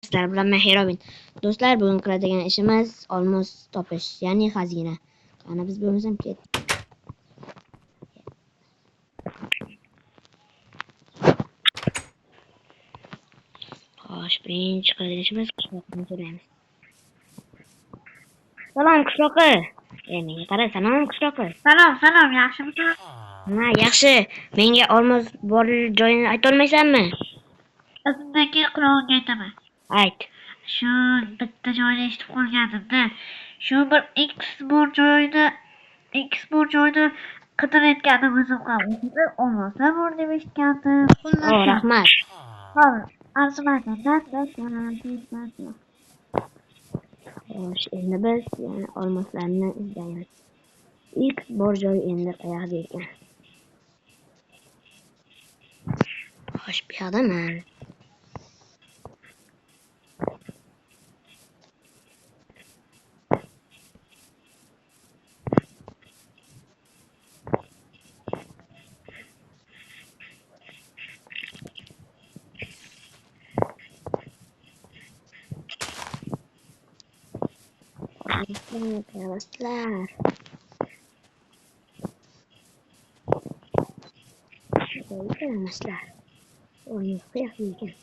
Sizlar bilan men Herobin. Do'stlar, bugun qiladigan ishimiz olmos topish, ya'ni xazina. Qani biz bo'lmasam ket. Xo'sh, birinchi qiladigan ishimiz qishloqni so'raymiz. Salom qishloqi. Menga qara, salom qishloqi. Salom, yaxshimisan? Ha, yaxshi. Menga olmos bor joyini aytolmaysanmi? O'zimdagi qulog'imga aytaman. Ayt. Shu bitta joyni eshitib qolganimda, shu bir X bor joyda qidirayotganim o'zim ham o'zimda olmoslar bor deb eshitgandim. O, rahmat. Hozir arzimaydi. Xo'sh, endi biz yana olmoslarni izlaymiz. X bor joy endi qayerda ekan? Xo'sh, bu yoqdami? Olmoslar. Olmoslar. Olmos qayerda ekan?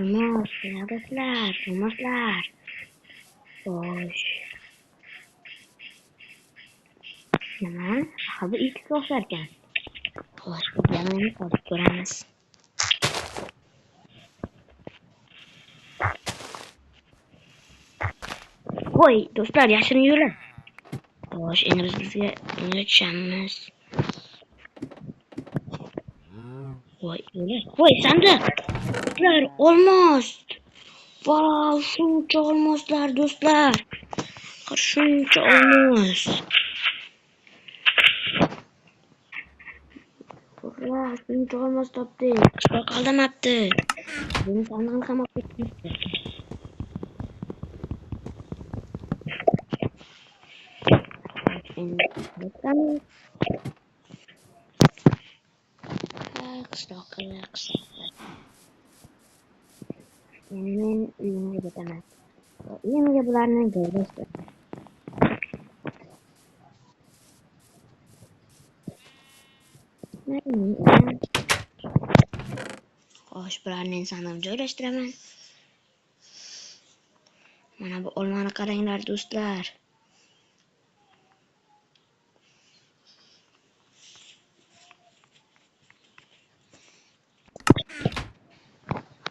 Olmos, olmoslar. Xo'sh. Nima? Hali X o'xshar ekan. Xo'sh, biz yana olib ko'ramiz. Voy, do'stlar, yashirin yo'li. Xo'sh, endi bizga tushamiz. Voy, yo'li. Voy, sandiq. Do'stlar, olmos. Vau, shuncha olmoslar, do'stlar. Shuncha olmos. Ura, shuncha olmos topdik. Qishloq aldamabdi. Buni sandiqni ham olib ketdi. Endi qishloqdamiz. Qishloq. Endi men uyimga ketaman. Uyimga bularni joylashtiraman. Xo'sh, bularni sandiqqa joylashtiraman. Mana bu olmani qaranglar, do'stlar.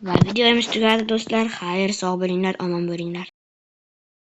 Va videomiz tugadi, do'stlar. Xayr, sog' bo'linglar, omon bo'linglar.